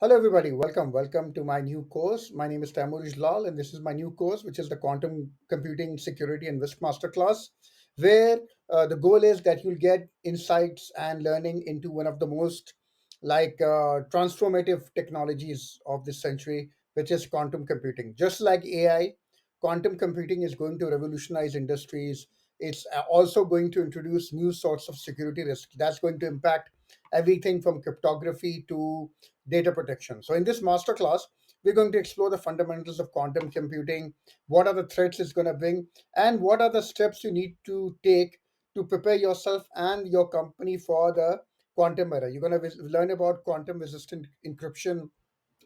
Hello, everybody. Welcome to my new course. My name is Taimurish Lal, and this is my new course, which is the Quantum Computing Security and Risk Masterclass, where the goal is that you'll get insights and learning into one of the most transformative technologies of this century, which is quantum computing. Just like AI, quantum computing is going to revolutionize industries. It's also going to introduce new sorts of security risks that's going to impact everything from cryptography to data protection. So, in this masterclass, we're going to explore the fundamentals of quantum computing, what are the threats it's going to bring, and what are the steps you need to take to prepare yourself and your company for the quantum era. You're going to learn about quantum resistant encryption,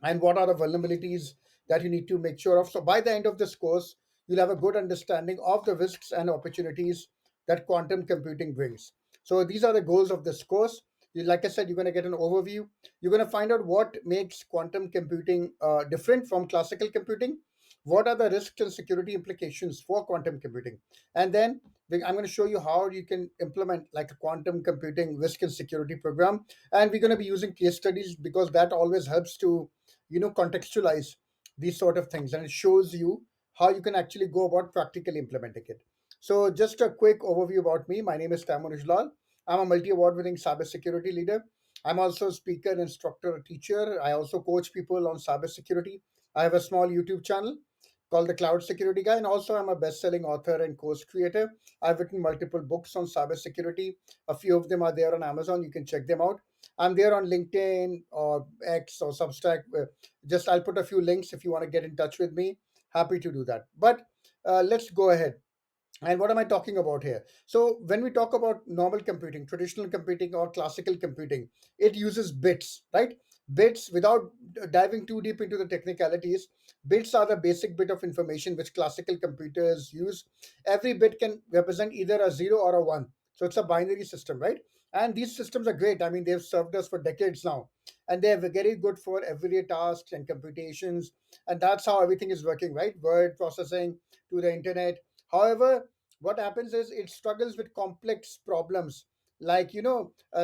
and what are the vulnerabilities that you need to make sure of. So by the end of this course, you'll have a good understanding of the risks and opportunities that quantum computing brings. So these are the goals of this course. Like I said, you're going to get an overview. You're going to find out what makes quantum computing different from classical computing. What are the risks and security implications for quantum computing? And then I'm going to show you how you can implement like a quantum computing risk and security program. And we're going to be using case studies because that always helps to contextualize these sort of things, and it shows you how you can actually go about practically implementing it. So just a quick overview about me. My name is Taimur Lal. I'm a multi-award winning cybersecurity leader. I'm also a speaker, instructor, a teacher. I also coach people on cybersecurity. I have a small YouTube channel called the Cloud Security Guy, and also I'm a best-selling author and course creator. I've written multiple books on cybersecurity. A few of them are there on Amazon. You can check them out. I'm there on LinkedIn or X or Substack. Just I'll put a few links if you want to get in touch with me. Happy to do that. But let's go ahead. And what am I talking about here? So, when we talk about normal computing, traditional computing, or classical computing, it uses bits, right? Bits, without diving too deep into the technicalities, bits are the basic bit of information which classical computers use. Every bit can represent either a zero or a one. So, it's a binary system, right? And these systems are great. I mean, they've served us for decades now. And they're very good for everyday tasks and computations. And that's how everything is working, right? Word processing to the internet. However, what happens is it struggles with complex problems like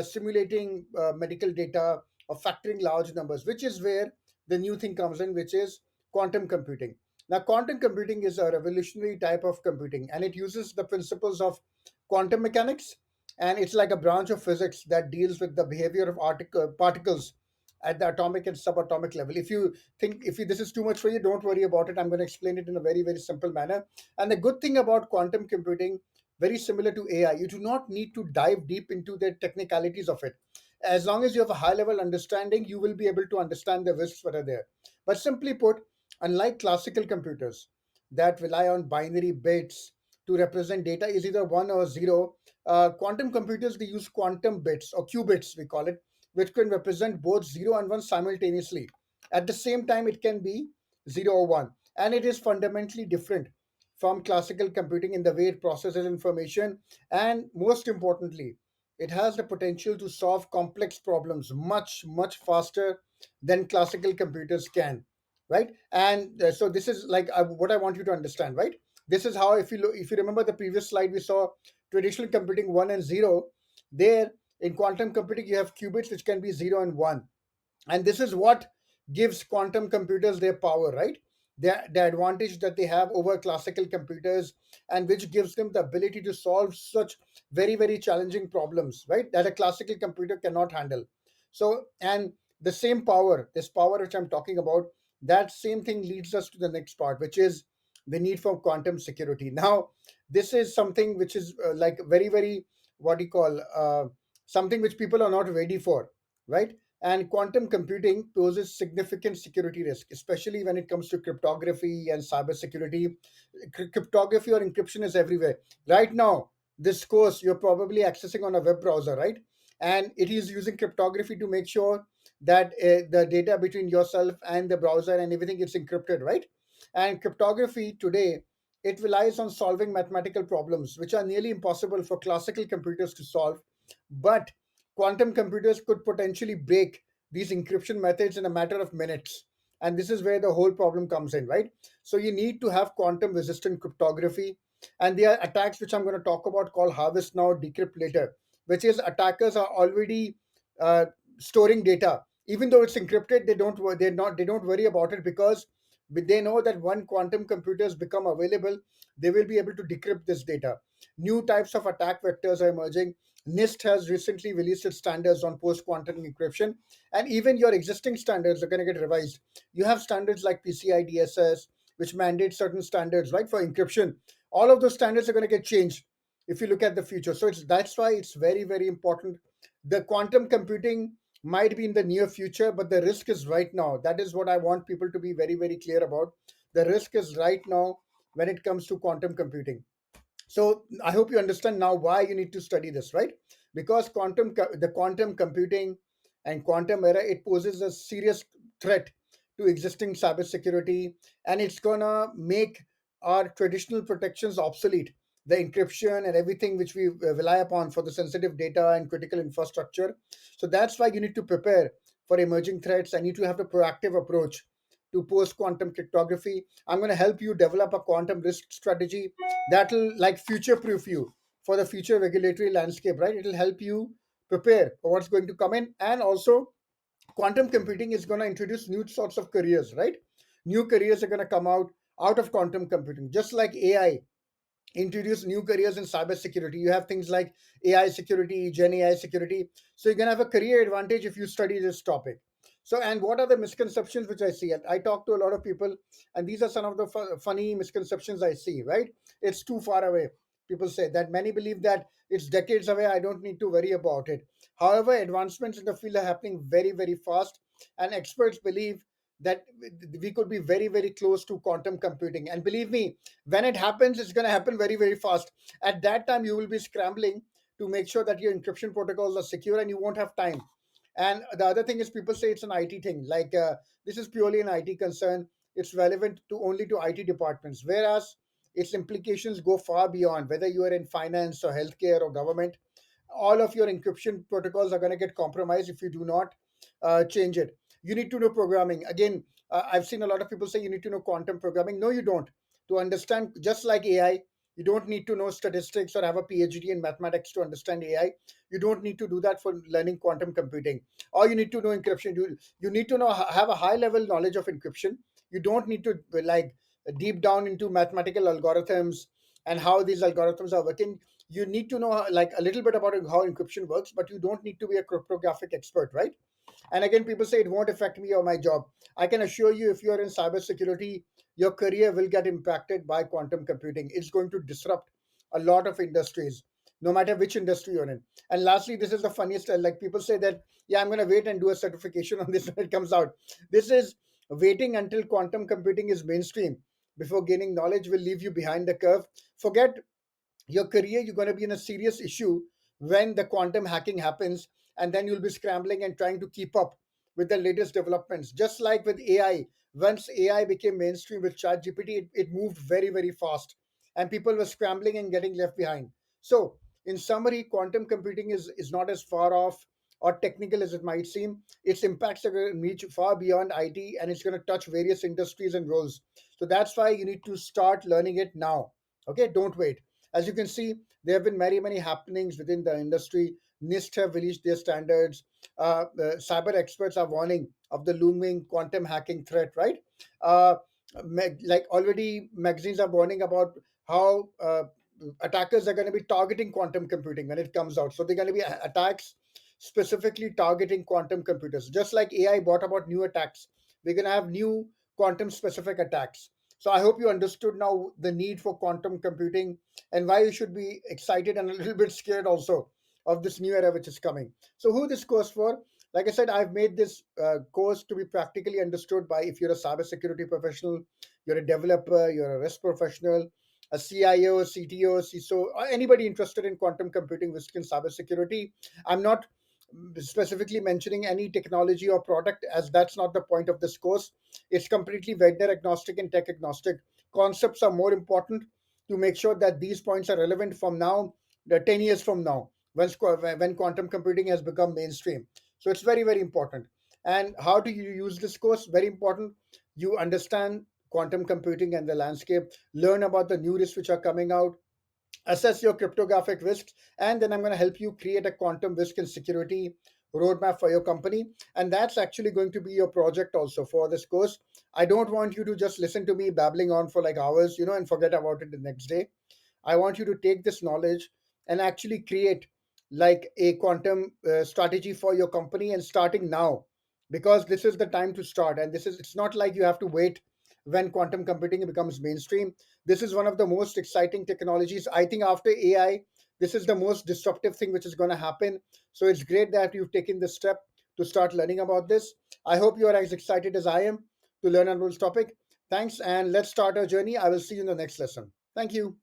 simulating medical data or factoring large numbers, which is where the new thing comes in, which is quantum computing. Now, quantum computing is a revolutionary type of computing, and it uses the principles of quantum mechanics, and it's like a branch of physics that deals with the behavior of particles at the atomic and subatomic level. If this is too much for you, don't worry about it. I'm going to explain it in a very, very simple manner. And the good thing about quantum computing, very similar to AI, you do not need to dive deep into the technicalities of it. As long as you have a high level understanding, you will be able to understand the risks that are there. But simply put, unlike classical computers that rely on binary bits to represent data is either one or zero, quantum computers, they use quantum bits or qubits, we call it, which can represent both 0 and 1 simultaneously. At the same time, it can be 0 or 1. And it is fundamentally different from classical computing in the way it processes information. And most importantly, it has the potential to solve complex problems much, much faster than classical computers can. Right. And so this is like what I want you to understand. Right. This is how, if you remember the previous slide, we saw traditional computing one and zero. There, in quantum computing, you have qubits which can be 0 and 1. And this is what gives quantum computers their power, right? The advantage that they have over classical computers, and which gives them the ability to solve such very, very challenging problems, right? That a classical computer cannot handle. So, and the same power, this power which I'm talking about, that same thing leads us to the next part, which is the need for quantum security. Now, this is something which is like very, very, what do you call, something which people are not ready for, right? And quantum computing poses significant security risk, especially when it comes to cryptography and cybersecurity. Cryptography or encryption is everywhere. Right now, this course you're probably accessing on a web browser, right? And it is using cryptography to make sure that the data between yourself and the browser and everything is encrypted, right? And cryptography today, it relies on solving mathematical problems, which are nearly impossible for classical computers to solve. But quantum computers could potentially break these encryption methods in a matter of minutes. And this is where the whole problem comes in, right? So you need to have quantum resistant cryptography. And there are attacks which I'm going to talk about called harvest now, decrypt later, which is attackers are already uh, storing data Even though it's encrypted, they don't worry about it, because they know that when quantum computers become available, they will be able to decrypt this data. New types of attack vectors are emerging. NIST has recently released its standards on post quantum encryption, and even your existing standards are going to get revised. You have standards like PCI DSS, which mandate certain standards, right, for encryption. All of those standards are going to get changed if you look at the future. So that's why it's very, very important. The quantum computing might be in the near future, but the risk is right now. That is what I want people to be very, very clear about. The risk is right now when it comes to quantum computing. So I hope you understand now why you need to study this, right? Because the quantum computing and quantum era, it poses a serious threat to existing cybersecurity, and it's gonna make our traditional protections obsolete. The encryption and everything which we rely upon for the sensitive data and critical infrastructure. So that's why you need to prepare for emerging threats. I need to have a proactive approach to post quantum cryptography. I'm going to help you develop a quantum risk strategy that'll like future proof you for the future regulatory landscape, right? It'll help you prepare for what's going to come in. And also, quantum computing is going to introduce new sorts of careers, right? New careers are going to come out of quantum computing, just like AI introduce new careers in cybersecurity. You have things like AI security, Gen AI security. So you're gonna have a career advantage if you study this topic. So, and what are the misconceptions which I see? I talk to a lot of people, and these are some of the funny misconceptions I see. Right? It's too far away. People say that many believe that it's decades away. I don't need to worry about it. However, advancements in the field are happening very, very fast, and experts believe that we could be very, very close to quantum computing. And believe me, when it happens, it's going to happen very, very fast. At that time, you will be scrambling to make sure that your encryption protocols are secure, and you won't have time. And the other thing is, people say it's an IT thing. Like this is purely an IT concern. It's relevant to only to IT departments, whereas its implications go far beyond whether you are in finance or healthcare or government. All of your encryption protocols are going to get compromised if you do not change it. You need to know programming. Again, I've seen a lot of people say you need to know quantum programming. No, you don't. To understand, just like AI, you don't need to know statistics or have a PhD in mathematics to understand AI. You don't need to do that for learning quantum computing. Or you need to know encryption. You need to know have a high level knowledge of encryption. You don't need to like deep down into mathematical algorithms and how these algorithms are working. You need to know like a little bit about how encryption works, but you don't need to be a cryptographic expert, right? And again, people say it won't affect me or my job. I can assure you, if you're in cybersecurity, your career will get impacted by quantum computing. It's going to disrupt a lot of industries, no matter which industry you're in. And lastly, this is the funniest. Like people say that, yeah, I'm going to wait and do a certification on this when it comes out. This is waiting until quantum computing is mainstream before gaining knowledge will leave you behind the curve. Forget your career. You're going to be in a serious issue when the quantum hacking happens, and then you'll be scrambling and trying to keep up with the latest developments. Just like with AI, once AI became mainstream with ChatGPT, it moved very, very fast, and people were scrambling and getting left behind. So in summary, quantum computing is not as far off or technical as it might seem. Its impacts are going to reach far beyond IT, and it's going to touch various industries and roles. So that's why you need to start learning it now. Okay, don't wait. As you can see, there have been many, many happenings within the industry. NIST have released their standards. Cyber experts are warning of the looming quantum hacking threat, right? Uh, like already magazines are warning about how attackers are going to be targeting quantum computing when it comes out. So they're going to be attacks specifically targeting quantum computers. Just like AI brought about new attacks, we're going to have new quantum specific attacks. So I hope you understood now the need for quantum computing and why you should be excited and a little bit scared also of this new era which is coming. So, who this course for? Like I said, I've made this course to be practically understood by if you're a cybersecurity professional, you're a developer, you're a risk professional, a CIO, CTO, CISO, or anybody interested in quantum computing, risk, and cybersecurity. I'm not specifically mentioning any technology or product, as that's not the point of this course. It's completely vendor agnostic and tech agnostic. Concepts are more important to make sure that these points are relevant from now, the 10 years from now, when quantum computing has become mainstream. So it's very, very important. And how do you use this course? Very important. You understand quantum computing and the landscape, learn about the new risks which are coming out, assess your cryptographic risks, and then I'm going to help you create a quantum risk and security roadmap for your company. And that's actually going to be your project also for this course. I don't want you to just listen to me babbling on for like hours, and forget about it the next day. I want you to take this knowledge and actually create like a quantum strategy for your company, and starting now, because this is the time to start. And it's not like you have to wait when quantum computing becomes mainstream. This is one of the most exciting technologies. I think after AI, this is the most disruptive thing which is going to happen. So it's great that you've taken this step to start learning about this. I hope you are as excited as I am to learn about this topic. Thanks, and let's start our journey. I will see you in the next lesson. Thank you.